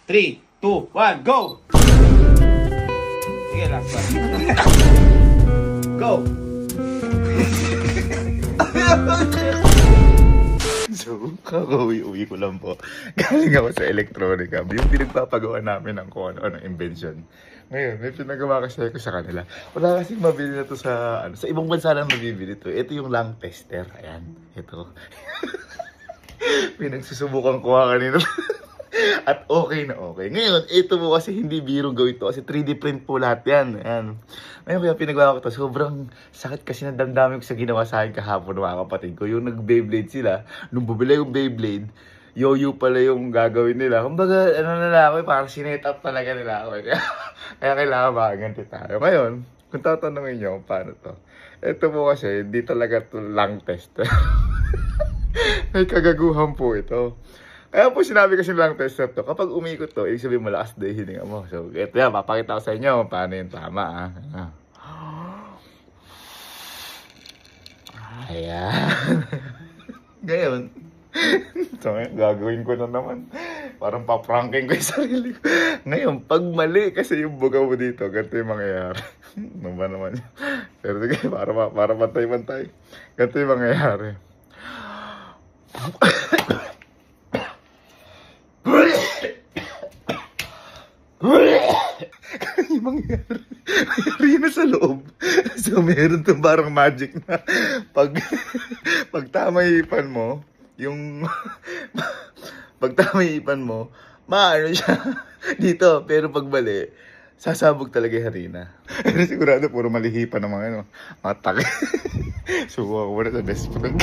3, 2, 1, go! Sige, last one. Go! So, kakauwi-uwi ko lang po. Galing ako sa Electronica, yung pinagpapagawa namin ng kung ano-ano invention. Ngayon, may pinagawa kasi ako sa kanila. Wala kasing mabili na to sa, sa ibang bansa lang mabibili to. Ito yung lung tester. Ayan, ito. Pinagsusubukan ko kanina. At okay na okay. Ngayon, ito po kasi hindi biro gawin to. Kasi 3D print po lahat yan. Ayan. Ngayon kaya pinagawa ko to. Sobrang sakit kasi ng damdamin ko sa ginawa sa akin kahapon ng mga kapatid ko. Yung nag-Beyblade sila. Nung bubili yung Beyblade, yo-yo pala yung gagawin nila. Kumbaga, ano na lang ako, parang sinet up talaga nila ako. Kaya kailangan makaganti tayo. Ngayon, kung tatanungin nyo kung paano to. Ito po kasi, hindi talaga to lung tester. May kagaguhan po ito. Kaya po sinabi kasi lang tester to, kapag umikot to, ibig sabihin malakas na yung hininga mo. So, ito yan, papakita ko sa inyo kung paano yung tama. Ayan. Ngayon, so, gagawin ko na naman. Parang papranking ko yung sarili ko. Ngayon, pag mali kasi yung buga mo dito, ganito yung mangyayari. Ano ba naman yun? Pero sige, para pantay-pantay. Ganito yung mangyayari. Yung mangyari na sa loob. So meron itong parang magic na pag tama yung ipan mo, pag tama yung ipan mo, maano siya dito. Pero pag mali, sasabog talaga yung harina. Pero sigurado puro malihipan ng mga taki. Subukan ko muna sa best friend.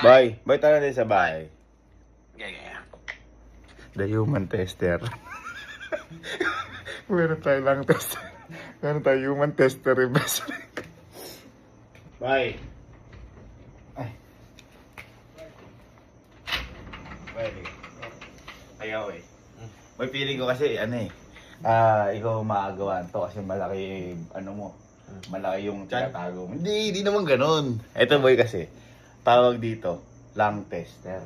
Bye. Bye tayo din sa bahay. The human tester. Meron tayo lang tester. Meron tayo human tester best friend. Bye. Ay. Pwede. Ayaw eh. May feeling ko kasi, ikaw maagawan to kasi malaki, malaki yung tinatago mo. Hindi naman ganun. Ito boy kasi, tawag dito, lung tester.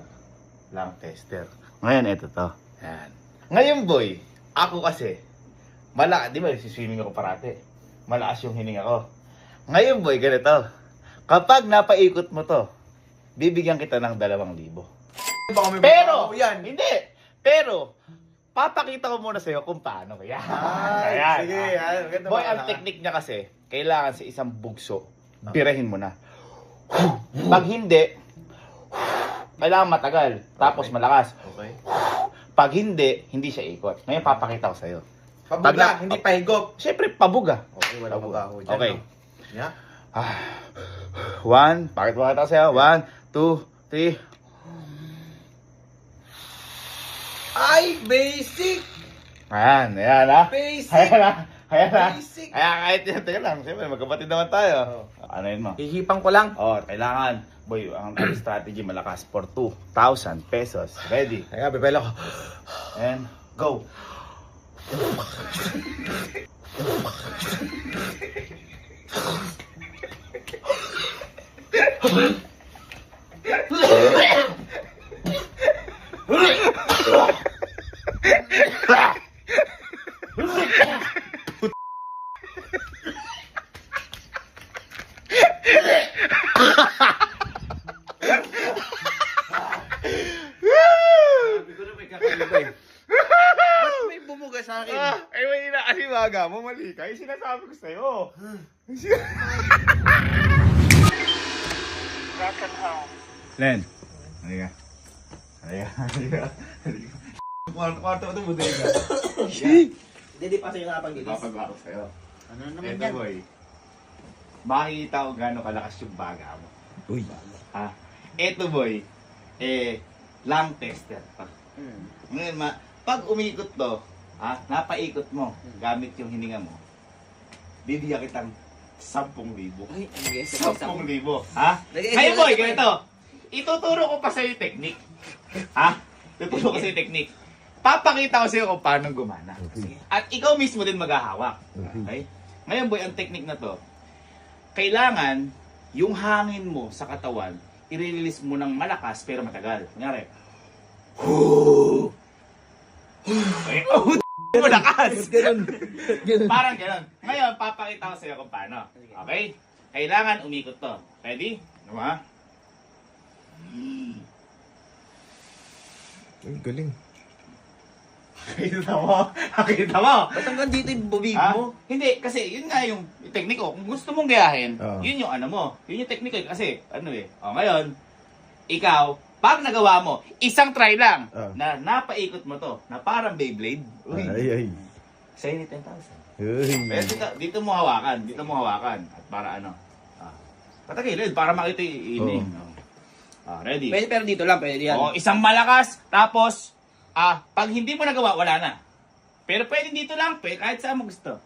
Lung tester. Ngayon, ito to. Yan. Ngayon boy, ako kasi, di ba, siswimming ako parate. Malakas yung hininga ko. Ngayon boy, ganito. Kapag napaikot mo to, bibigyan kita ng 2,000. Pero, hindi. Pero, papakita ko muna sa'yo kung paano. Yan. Ayan. Sige, yan. Boy, ang technique niya kasi, kailangan sa isang bugso, birahin mo na. Pag hindi, kailangan matagal, tapos malakas. Okay. Pag hindi siya ikot. Ngayon, papakita ko sa'yo. Pabuga, hindi pahigop. Siyempre, pabuga. Okay, wala Pabuga. buga ako dyan. Okay. No? Yeah. 1, pakita ko sa'yo. 1, 2, 3. Ay, basic! Ayan ha. Basic! Ayan ha. Basic! Ayan, kahit yun, teka lang. Siyempre, magkapatid naman tayo. Ano yun mo? Hihipang ko lang. Kailangan. Boy, ang strategy malakas for 2,000 pesos. Ready? Kaya, bebelo ko. And go. Sabi ko na may kakaiba eh. Ba't may bumuga sa akin? Ay, may inaasiwaga mo. Mali ka. Yung sinasabi ko sa'yo. Len. Halika. Kwarto ito buday ka. Hindi pa sa'yo nakapag-ilis. Papagawa ko sa'yo. Ano naman Eto yan? boy. Makikita ko gano'ng kalakas yung baga mo. Uy. Ha? Eto boy. Lung tester. Ngayon, pag umikot to, napaikot mo, gamit yung hininga mo, bibigyan kitang 10,000. Ay, ang yes. 10,000. Ha? Ngayon boy, ganito. Ituturo ko pa sa'yo yung technique. Ha? Tuturo ko sa'yo yung technique. Papakita ko sa'yo kung paano gumana. At ikaw mismo din maghahawak. Okay? Ngayon boy, ang technique na to, kailangan yung hangin mo sa katawan, i-release mo ng malakas pero matagal. Kunyari, Okay. Oh, malakas. Ganun. Ganun. Parang gano'n. Ngayon, papakita ko sa'yo kung paano. Okay? Kailangan umikot to. Ready? Ano ba? Ay, galing. Nakita mo? Nakita mo? Ba't hanggang dito yung bubig Ha? mo? Hindi, kasi yun nga yung teknik ko. Kung gusto mong gayahin, Oo. yun yung ano mo. Yun yung teknik ko. Kasi, ano eh. O, ngayon, ikaw, pag nagawa mo, isang try lang Oo. na napaikot mo to, na parang Beyblade. Uy, Ay. sa'yo ni 10,000. Uy. Pero dito mo hawakan. Dito mo hawakan. At para ano. Patagilid, para makita yung ining. Ready? Pwede, pero dito lang, pwede yan. O, isang malakas, tapos, pag hindi mo nagawa, wala na. Pero pwede dito lang, pwede kahit saan mo gusto.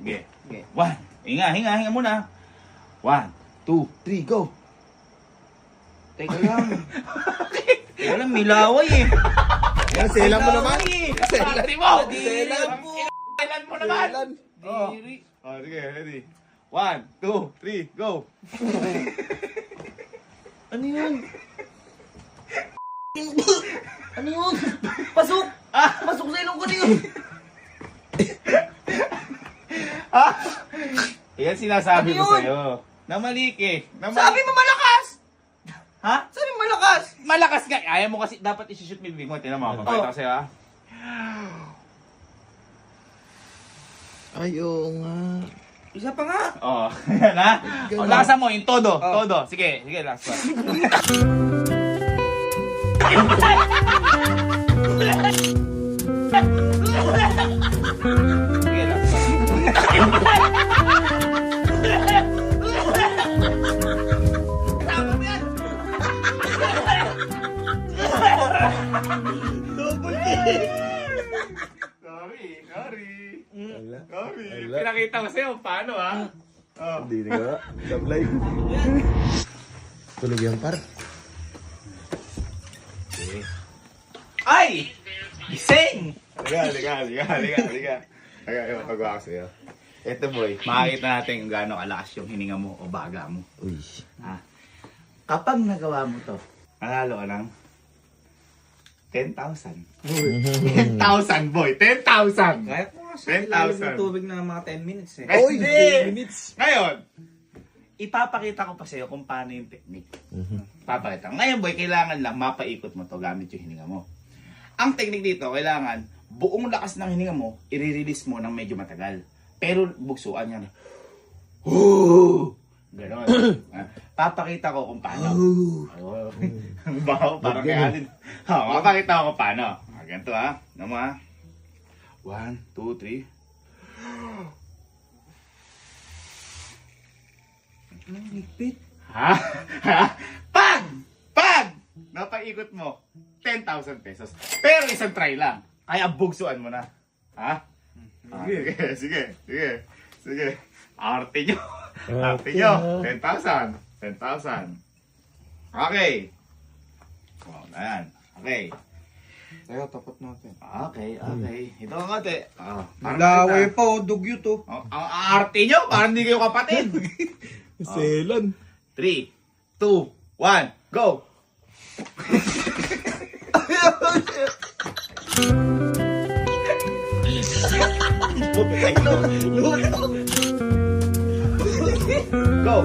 Sige. Okay. One. Hinga muna. 1, 2, 3, go. Teka lang. Teka lang, may laway eh. Yan, selan mo naman. Selan mo. Selan po. Selan mo naman. Selan. Oh. Diri. Sige, ready. 1, 2, 3, go. Ano yun? Ano yun? Pasok! Pasok sa ilong ko na yun! Yan sinasabi Ano ko yun? sa'yo. Na mali eh. Sabi mo malakas! Ha? Sabi mo malakas! Malakas nga. Ayaw mo kasi dapat isi-shoot mo yung bibig mo. Tingnan mo. Papakita ko sa'yo ha. Ay, oo nga. Isa pa nga! Oo. Yan ha. O, lakasan mo yung todo. Oh. Todo. Sige. Sige, last one. Sige, last one. Sorry. Wala. Sorry. Wala. Pinakita ko sa'yo. Paano ha? Oh. Hindi na nga. Sablay. Tulog yan, par. Ay! Gising! Liga. Pagawa ko sa'yo. Ito boy, makikita natin kung gaano kalakas yung hininga mo o baga mo. Uy. Kapag nagawa mo to, manalo ka ng 10,000. 10,000 boy, 10,000! Kaya ko nga 10,000. sa ilalim ng tubig na mga 10 minutes eh. Oy, Hindi! 10 minutes. Ngayon, ipapakita ko pa sa'yo kung paano yung technique. Papakita ko. Ngayon boy, kailangan lang mapaikot mo to gamit yung hininga mo. Ang technique dito, kailangan buong lakas ng hininga mo, i-release mo ng medyo matagal. Pero bugsuan yan. Ganon. Papakita ko kung paano. Ang baho, parang kaya din. Papakita ko kung paano. Ganito ha. Ano mo ha? 1, 2, 3. Ang higpit. Ha? Pag! Napaikot mo, 10,000 pesos. Pero isang try lang. Kaya bugsuan mo na. Ha? Sige. Arte nyo. Arte nyo. 10,000. Okay. Oh, ayan. Okay. Kaya tapat natin. Okay. Ito ang ate. Malaway pa o dugyo to. Ang arte nyo, parang hindi kayo kapatid. Selan. 3, 2, 1, go! Go!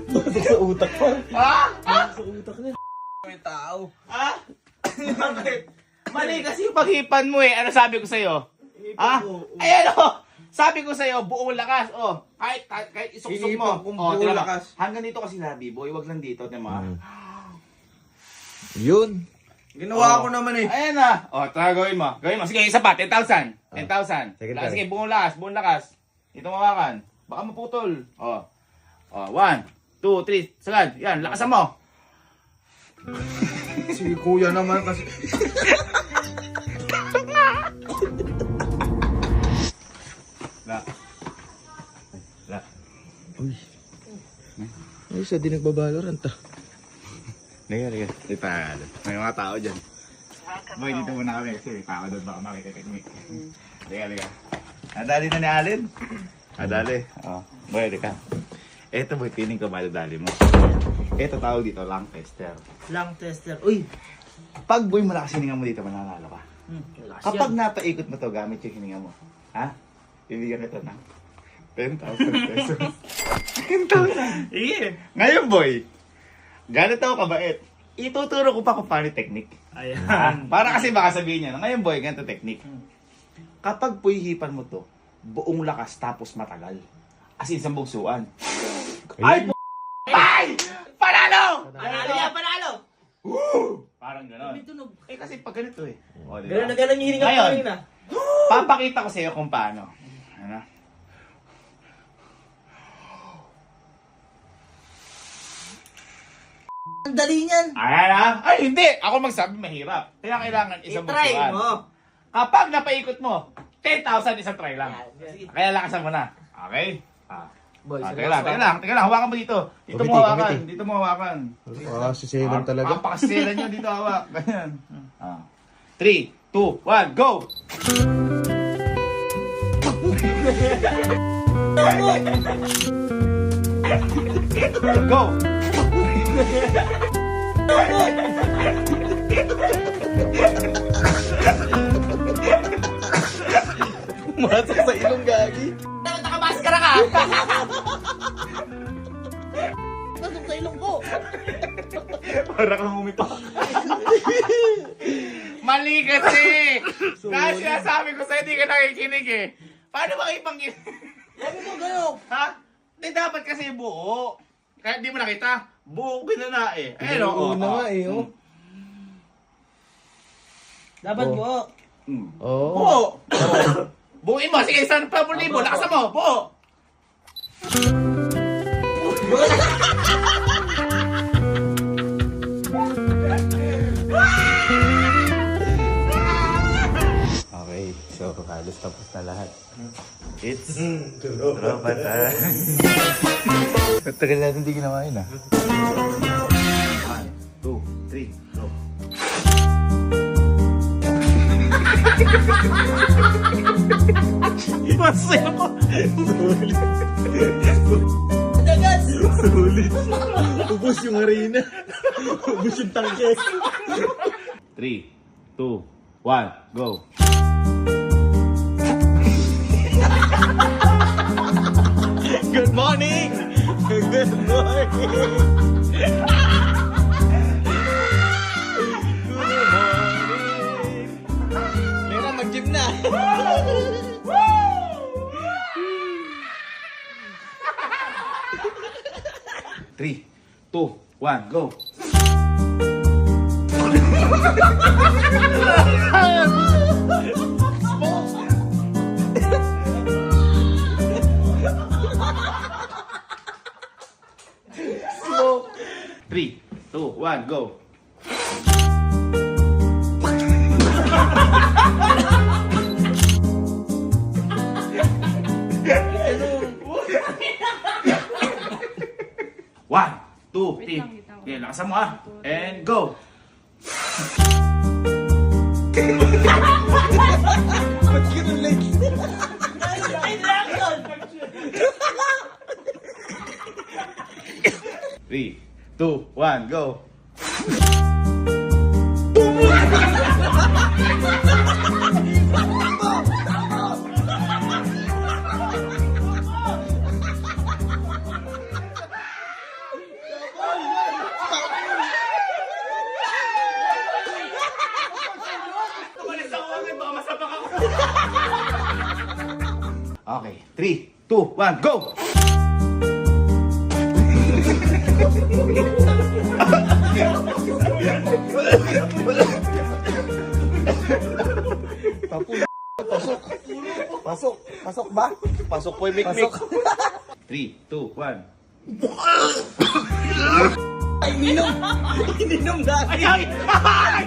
Pasok sa utak pa. Ha? Sa utak na. May tao. Ha? Bakit? Mali kasi yung paghipan mo eh. Ano sabi ko sa'yo? Ha? Ayan o! Sabi ko sa'yo, buong lakas. Oh, kahit isuksok mo. Hinipan kong buong tira mo. lakas. Hanggang dito kasi labi, boy. Wag lang dito, diba? Yun. Ginawa ko naman eh. Ayan na. O, tara gawin mo. Gawin mo. Sige, isa pa. 10,000. 10,000. Sige, Sige, buong lakas. Ito mawakan. Baka maputol. O. O, 1, 2, 3. Sagad. Yan, lakasan mo. Si kuya naman kasi. La. Uy. Ay, sa di nagbabalorant ah. Liga. May mga tao dyan. Boy, dito muna kami kasi baka doon baka makikitechnique. Halika. Nadali na ni Allen. Nadali. Oh, boy, halika. Eto boy, piling ko madadali mo. Eto tawag dito, lang tester. Lang tester. Uy! Pag boy malakas hininga mo dito, mananalo ka. Lakas Kapag yan. napaikot mo to gamit yung hininga mo, ha? Bibigyan kita ng 10,000 pesos. 10,000? Iya. Ngayon boy, ganito ako kabait. Ituturo ko pa kung paano yung technique. Ayan. Para kasi baka sabihin niya, ngayon boy, ganito technique. Kapag puhihipan mo to, buong lakas tapos matagal. As in, sa bugsuan. Ay, Ay! Panalo! Panalo yan, panalo! Woo! Parang gano'n. May tunog. Eh kasi pag ganito eh. O, diba? Ganun na ganun yung hininga ko Ngayon, kanina. papakita ko sa iyo kung paano. Ano? Ang dali niyan. Ayan ha? Ay, hindi! Ako magsabi mahirap. Kaya kailangan isang I-try bugsuan. mo. Kapag napaikot mo, 10,000 isang try lang. Sige. Kaya lakasan mo na. Okay? Boy, Teka lang. Hawakan mo dito. Dito mo Committee, hawakan. committee. Dito mo hawakan. Si Selan talaga. Papakaselan nyo dito hawak. Ganyan. 3, 2, 1, go! Go! Masok sa ilong gagi. Dapat nakamaskara ka! Pasok sa ilong ko! Para kang umipak. Mali kasi! Kasi sabi ko sa'yo, di ka nakikinig eh. Paano makipangin? Sabi mo gano'n! Ha? Di dapat kasi buo. Kaya di mo nakita, buo binana eh. Ayun Oo na nga eh, oh. Dapat Oh. mo. Oo. Buo! Buuin mo, sige, 1,000 libo, lakasan mo, buo! Okay, so halos tapos na lahat. It's tropa time. Matagal natin hindi ginawa yun ah. 1, 2, 3, go. Masaya ko. Dagat! Sulit. Ubus yung arena. Ubus yung tangke. 3, 2, 1, go. Good morning! Good morning! Lera, mag-gym na! Three, 2, 1, go. Three, 2, 1, go. One, two, three. Okay, lakasan mo ah. And go. Ba't ganun like? Three, 2, 1, go. Okay, 3, 2, 1, go! Pasok! Pasok ba? Pasok po yung mikmik. Pasok. 3, 2, 1. Ay, minom! Ininom dati! Ay! Ay!